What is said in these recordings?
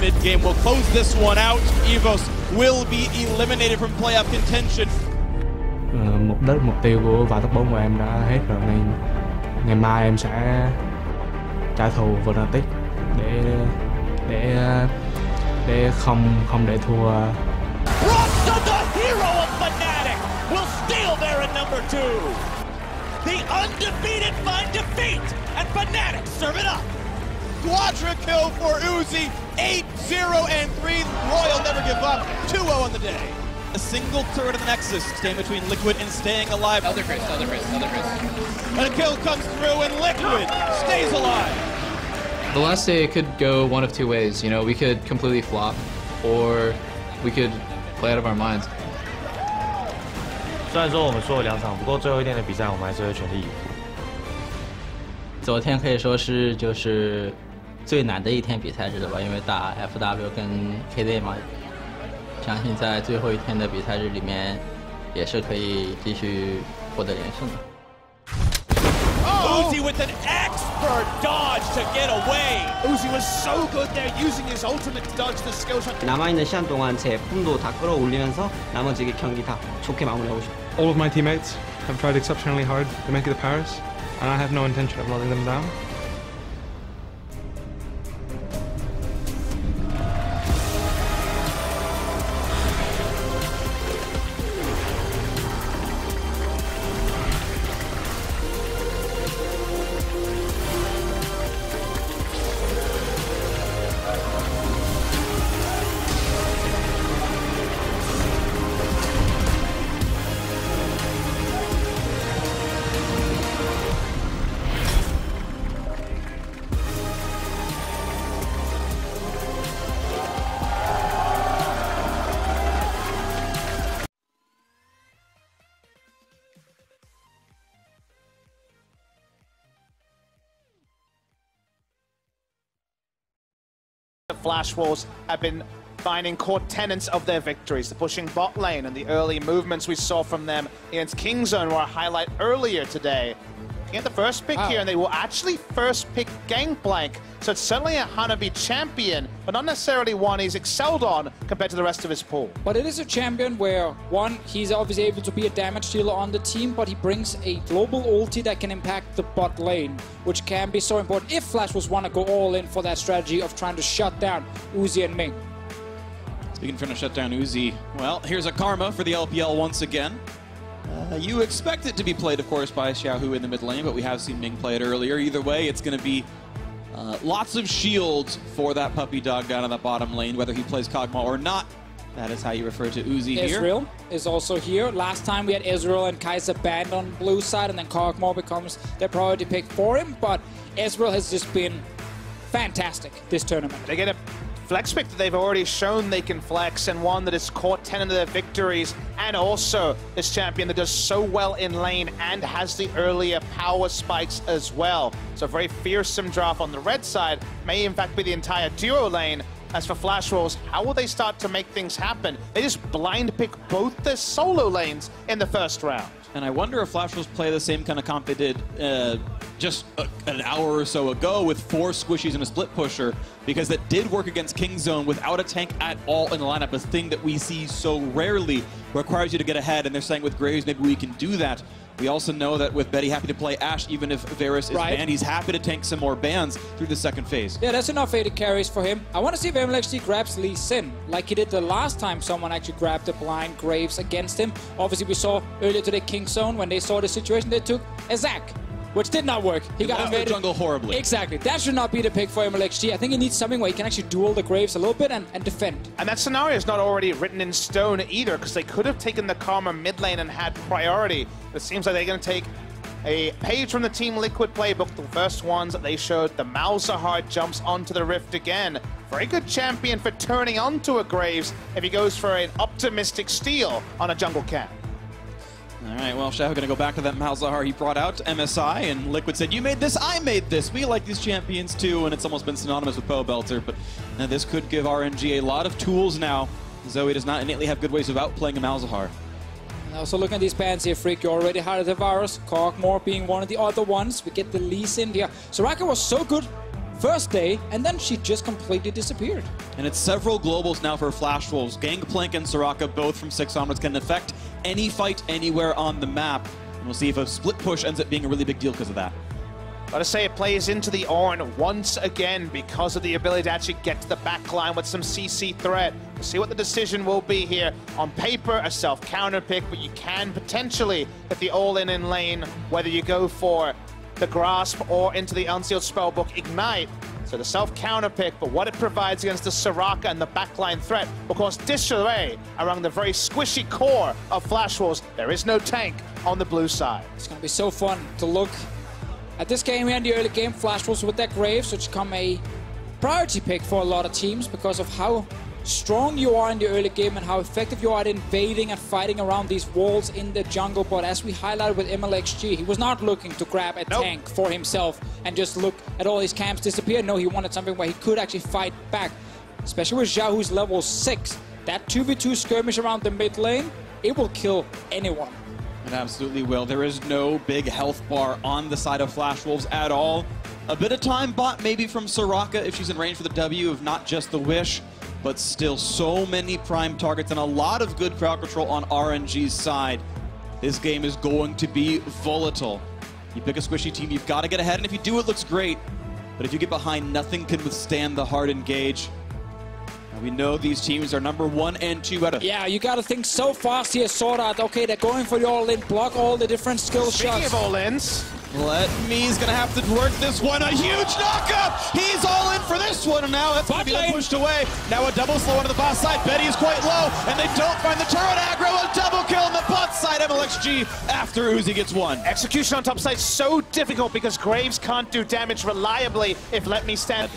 mid-game will close this one out. EVOS will be eliminated from playoff contention. Mục tiêu của vài top 4 của em đã hết rồi nên ngày mai em sẽ trả thù Fnatic để không để thua. Rasta, the hero of Fnatic, will steal there at number 2. The undefeated find defeat, and Fnatic serve it up. Quadra kill for Uzi, 8-0 and 3. Royal never give up, 2-0 on the day. A single turret of the Nexus, staying between Liquid and staying alive. Other Chris. And a kill comes through, and Liquid stays alive. The last day it could go one of two ways. You know, we could completely flop, or we could play out of our minds. 虽然说我们输了2场，不过最后一天的比赛我们还是会全力以赴。昨天可以说是就是最难的一天比赛日了吧，因为打 FW 跟 KD 嘛。 相信在最后一天的比赛日里面，也是可以继续获得连胜的。Uzi with an expert dodge to get away. Uzi was so good there, using his ultimate to dodge the skill shot. 남아있는 시간 동안 제 폼도 다 끌어올리면서 나머지 경기 다 좋게 마무리하고 싶어요. All of my teammates have tried exceptionally hard to make it to Paris, and I have no intention of letting them down. The Flash Wolves have been finding core tenets of their victories, the pushing bot lane and the early movements we saw from them against Kingzone were a highlight earlier today. Get the first pick here, and they will actually first pick Gangplank. So it's certainly a Hanabi champion, but not necessarily one he's excelled on compared to the rest of his pool. But it is a champion where, one, he's obviously able to be a damage dealer on the team, but he brings a global ulti that can impact the bot lane, which can be so important if Flash was want to go all in for that strategy of trying to shut down Uzi and Ming. Speaking of trying to shut down Uzi, well, here's a karma for the LPL once again. You expect it to be played, of course, by Xiaohu in the mid lane, but we have seen Ming play it earlier. Either way, it's going to be lots of shields for that puppy dog down in the bottom lane, whether he plays Kog'Maw or not. That is how you refer to Uzi here. Israel is also here. Last time we had Israel and Kaiser banned on blue side, and then Kog'Maw becomes their priority pick for him, but Israel has just been fantastic this tournament. They get a flex pick that they've already shown they can flex, and one that is core 10 of their victories, and also this champion that does so well in lane and has the earlier power spikes as well. So a very fearsome draft on the red side, may in fact be the entire duo lane. As for Flash Wolves, how will they start to make things happen? They just blind pick both their solo lanes in the first round. And I wonder if Flash Wolves play the same kind of comp they did just an hour or so ago with 4 squishies and a split pusher, because that did work against Kingzone without a tank at all in the lineup, a thing that we see so rarely, requires you to get ahead, and they're saying with Graves maybe we can do that. We also know that with Betty happy to play Ashe, even if Varus is banned, he's happy to tank some more bans through the second phase. Yeah, that's enough AD carries for him. I want to see if MLXG grabs Lee Sin, like he did the last time someone actually grabbed the blind Graves against him. Obviously, we saw earlier today Kingzone, when they saw the situation, they took a Zac, which did not work. He got invaded. Jungle horribly. Exactly. That should not be the pick for MLXG. I think he needs something where he can actually duel the Graves a little bit and defend. And that scenario is not already written in stone either, because they could have taken the Karma mid lane and had priority. It seems like they're going to take a page from the Team Liquid playbook, the first ones that they showed. The Malzahar jumps onto the Rift again. Very good champion for turning onto a Graves if he goes for an optimistic steal on a jungle camp. All right, well, Xiao going to go back to that Malzahar he brought out, MSI, and Liquid said, you made this, I made this. We like these champions too, and it's almost been synonymous with Poe Belter, but this could give RNG a lot of tools now. Zoe does not innately have good ways of outplaying a Malzahar. Also looking at these bans here, Freak, you already had the Varus, Kog'Maw being one of the other ones. We get the Lee Sin here. Soraka was so good first day, and then she just completely disappeared. And it's several globals now for Flash Wolves. Gangplank and Soraka, both from 6 onwards, can affect any fight anywhere on the map. And we'll see if a split push ends up being a really big deal because of that. Gotta say, it plays into the Ornn once again because of the ability to actually get to the back line with some CC threat. We'll see what the decision will be here. On paper, a self-counter pick, but you can potentially get the all-in lane, whether you go for the Grasp or into the Unsealed Spellbook Ignite. So the self-counter pick, but what it provides against the Soraka and the backline threat, because disarray around the very squishy core of Flash Wolves. There is no tank on the blue side. It's gonna be so fun to look at this game here in the early game. Flash Wolves with their Graves, which become a priority pick for a lot of teams because of how strong you are in the early game and how effective you are at invading and fighting around these walls in the jungle. But as we highlighted with MLXG, he was not looking to grab a tank for himself and just look at all his camps disappear. No, he wanted something where he could actually fight back, especially with Zhao, who's level 6. That 2v2 skirmish around the mid lane, it will kill anyone. It absolutely will. There is no big health bar on the side of Flash Wolves at all. A bit of time bought maybe from Soraka if she's in range for the W, if not just the Wish. But still so many prime targets and a lot of good crowd control on RNG's side. This game is going to be volatile. You pick a squishy team, you've got to get ahead, and if you do, it looks great. But if you get behind, nothing can withstand the hard engage. And we know these teams are number 1 and 2 out of... Yeah, you got to think so fast here, Sword Art. Okay, they're going for the all-in, block all the different skill shots. Speaking of all-ins, He's gonna have to work this one. A huge knockup! He's all in for this one, and now that's gonna be pushed away. Now a double slow onto the bot side. Betty is quite low, and they don't find the turret aggro. A double kill on the bot side. MLXG after Uzi gets one. Execution on top side so difficult because Graves can't do damage reliably if Let Me Stand.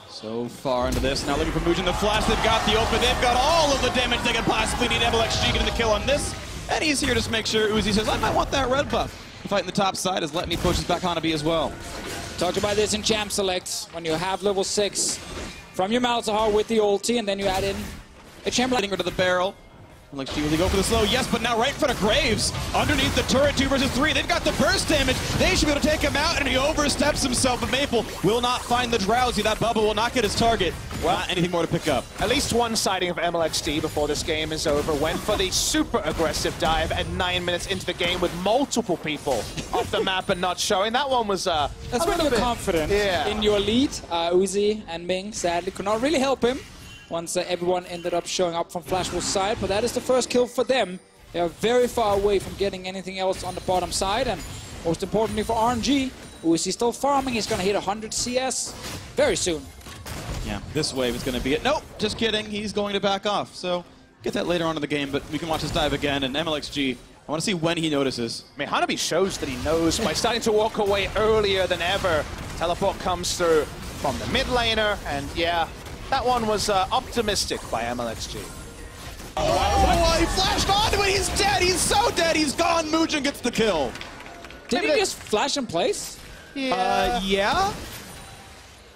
So far into this, now looking for Mujin the flash. They've got the open. They've got all of the damage they could possibly need. MLXG getting the kill on this, and he's here to make sure Uzi says, I might want that red buff. Fighting the top side as Let Me pushes back Hanabi as well. Talked about this in Champ Select, when you have level 6 from your Malzahar with the ulti, and then you add in a Chamberlain. Getting rid of the barrel. Like, will he go for the slow? Yes, but now right in front of Graves. Underneath the turret, 2 versus 3. They've got the burst damage. They should be able to take him out, and he oversteps himself. But Maple will not find the Drowsy. That bubble will not get his target. Well, not anything more to pick up. At least one sighting of MLXD before this game is over. Went for the super aggressive dive at 9 minutes into the game with multiple people off the map and not showing. That one was that's when you're confident in your lead. Uzi and Ming sadly could not really help him once everyone ended up showing up from Flash Wolves' side, but that is the first kill for them. They are very far away from getting anything else on the bottom side, and most importantly for RNG, who is still farming, he's going to hit 100 CS very soon. Yeah, this wave is going to be it. Nope, just kidding. He's going to back off, so get that later on in the game, but we can watch this dive again, and MLXG, I want to see when he notices. I mean, Hanabi shows that he knows by starting to walk away earlier than ever. Teleport comes through from the mid laner, and yeah, that one was optimistic by MLXG. Oh, he flashed onto it. He's dead. He's so dead. He's gone. Mujin gets the kill. Did he just flash in place? Yeah. Yeah.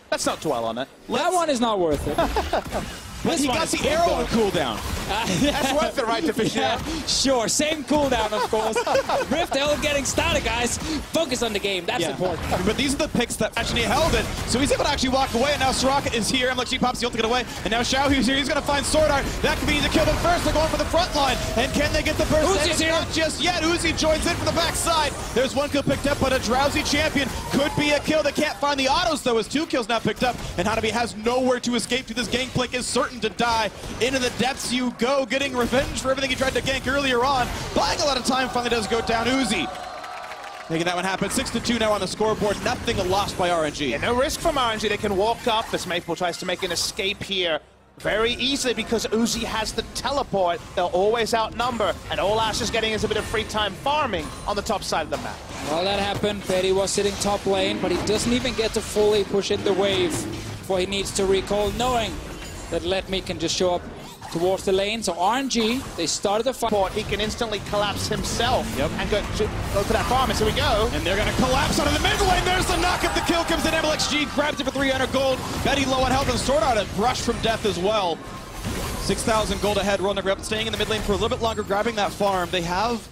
Let's not dwell on it. That one is not worth it. But he got the arrow on cooldown. That's worth it, right, Deficio? Yeah, sure. Same cooldown, of course. Rift L getting started, guys. Focus on the game. That's important. But these are the picks that actually held it. So he's able to actually walk away, and now Soraka is here. MLXG pops the ult to get away. And now Xiao Hu's here. He's going to find Sword Art. That could be easy to kill them first. They're going for the front line. And can they get the burst? Uzi's here. Not just yet. Uzi joins in from the backside. There's one kill picked up, but a Drowsy champion could be a kill. They can't find the autos, though, as 2 kills now picked up. And Hanabi has nowhere to escape to. This Gangplank is certain to die. Into the depths you go, getting revenge for everything he tried to gank earlier on. Buying a lot of time, finally does go down. Uzi making that one happen. 6-2 now on the scoreboard. Nothing lost by RNG. Yeah, no risk from RNG. They can walk up as Maple tries to make an escape here very easily because Uzi has the teleport. They'll always outnumber, and all Ash is getting is a bit of free time farming on the top side of the map. Well, that happened. Petty was sitting top lane, but he doesn't even get to fully push in the wave before he needs to recall, knowing that Let Me can just show up towards the lane. So RNG, they started the fight. He can instantly collapse himself and go for that farm. So we go. And they're going to collapse onto the mid lane. There's the knock-up. The kill comes in. MLXG grabs it for 300 gold. Betty low on health and Sword Art a brush from death as well. 6,000 gold ahead. Rolling up, staying in the mid lane for a little bit longer, grabbing that farm. They have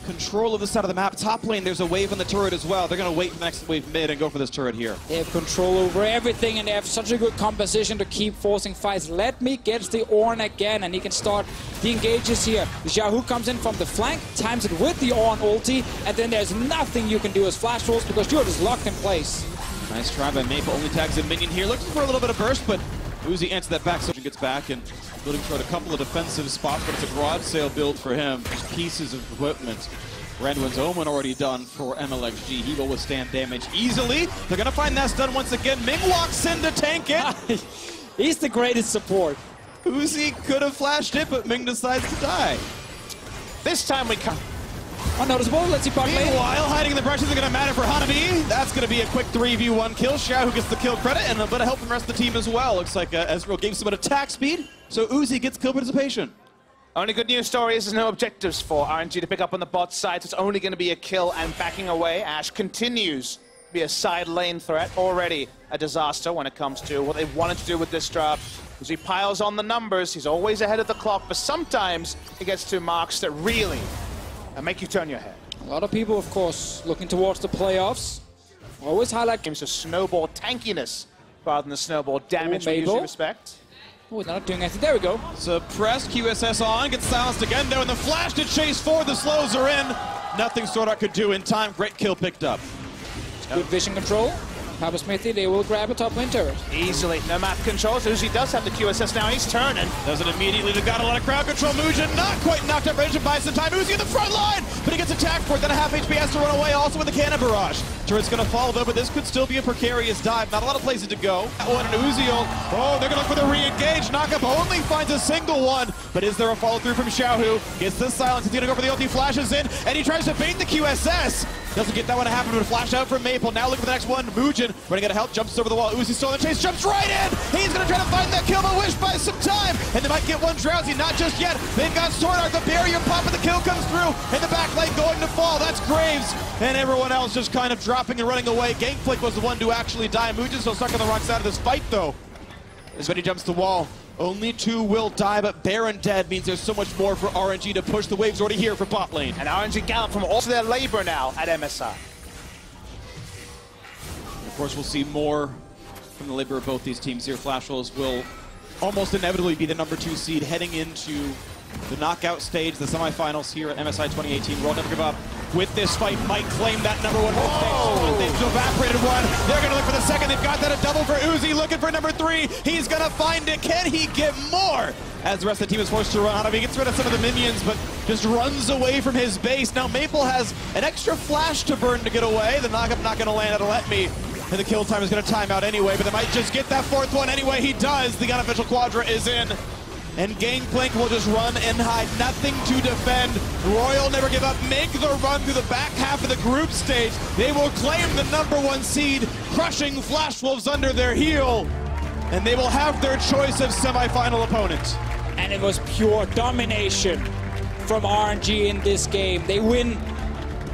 control of the side of the map. Top lane, there's a wave on the turret as well. They're going to wait for the next wave mid and go for this turret here. They have control over everything, and they have such a good composition to keep forcing fights. Let me get the Ornn again, and he can start the engages here. Xiaohu comes in from the flank, times it with the Ornn ulti, and then there's nothing you can do as flash rolls because you're just locked in place. Nice try by Maple, only tags a minion here. Looking for a little bit of burst, but Uzi answered that back, so he gets back and building toward a couple of defensive spots, but it's a broad sail build for him. Just pieces of equipment. Randuin's Omen already done for MLXG. He will withstand damage easily. They're going to find that stun once again. Ming walks in to tank it. He's the greatest support. Uzi could have flashed it, but Ming decides to die. This time we come. Unnoticeable, let's see bot lane. Meanwhile, hiding in the brush isn't going to matter for Hanabi. That's going to be a quick 3v1 kill. Xiao gets the kill credit, and a bit of help from the rest of the team as well. Looks like Ezreal gave some attack speed, so Uzi gets kill participation. Only good news story is there's no objectives for RNG to pick up on the bot side, so it's only going to be a kill and backing away. Ashe continues to be a side lane threat, already a disaster when it comes to what they wanted to do with this drop. As he piles on the numbers, he's always ahead of the clock, but sometimes he gets to marks that really make you turn your head. A lot of people, of course, looking towards the playoffs. Always highlight games of snowball tankiness rather than the snowball damage we usually respect. Oh, they're not doing anything. There we go. Suppressed, QSS on, gets silenced again though, and the flash to chase forward, the slows are in. Nothing Swordart could do in time. Great kill picked up. Good vision control. Papa Smithy, they will grab a top lane turret. Easily, no map controls. Uzi does have the QSS now, he's turning. Does it immediately, they've got a lot of crowd control. Mujin not quite knocked up, ready to buy some time. Uzi in the front line, but he gets attacked for it, then a half HP has to run away, also with the cannon barrage. Turret's gonna fall though, but this could still be a precarious dive. Not a lot of places to go. Oh, and an Uzi ult. Oh, they're gonna look for the re-engage. Knockup only finds a single one, but is there a follow through from Xiaohu? Gets the silence, he's gonna go for the ulti, flashes in, and he tries to bait the QSS. Doesn't get that one to happen, but a flash out from Maple. Now looking for the next one. Mujin running out of help, jumps over the wall. Uzi still in the chase, jumps right in. He's going to try to find that kill, but Wish buys some time. And they might get one drowsy, not just yet. They've got Swordart, the barrier pop, and the kill comes through. And the back lane going to fall. That's Graves. And everyone else just kind of dropping and running away. Gangplank was the one to actually die. Mujin still stuck on the wrong side of this fight, though. As when he jumps the wall. Only two will die, but Baron dead means there's so much more for RNG to push. The wave's already here for bot lane. And RNG gallop from all their labor now at MSI. Of course, we'll see more from the labor of both these teams here. Flash Wolves will almost inevitably be the #2 seed heading into the knockout stage, the semifinals here at MSI 2018. World Never Give Up with this fight might claim that #1 stage. They've evaporated one. They're going to look for the second. They've got that a double for Uzi, looking for #3. He's going to find it. Can he get more? As the rest of the team is forced to run out of, he gets rid of some of the minions, but just runs away from his base. Now Maple has an extra flash to burn to get away. The knockup not going to land. It'll let me. And the kill time is going to time out anyway, but they might just get that fourth one anyway. He does. The unofficial Quadra is in. And Gangplank will just run and hide. Nothing to defend. Royal Never Give Up make the run through the back half of the group stage. They will claim the #1 seed, crushing Flash Wolves under their heel. And they will have their choice of semifinal opponent. And it was pure domination from RNG in this game. They win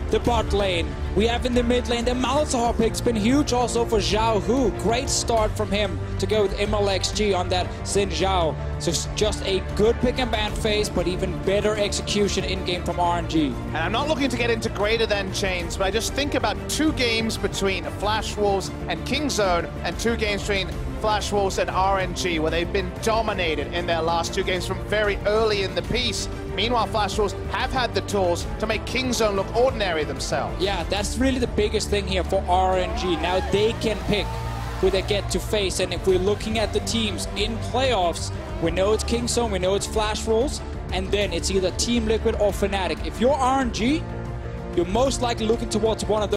the bot lane. We have in the mid lane, the Malzahar pick's been huge also for Xiaohu. Great start from him to go with MLXG on that Xin Zhao. So it's just a good pick and ban phase, but even better execution in-game from RNG. And I'm not looking to get into greater than chains, but I just think about 2 games between Flash Wolves and Kingzone, and 2 games between Flash Wolves and RNG, where they've been dominated in their last 2 games from very early in the piece. Meanwhile, Flash Wolves have had the tools to make Kingzone look ordinary themselves. Yeah, that's really the biggest thing here for RNG. Now they can pick who they get to face, and if we're looking at the teams in playoffs, we know it's Kingzone, we know it's Flash Wolves, and then it's either Team Liquid or Fnatic. If you're RNG, you're most likely looking towards one of those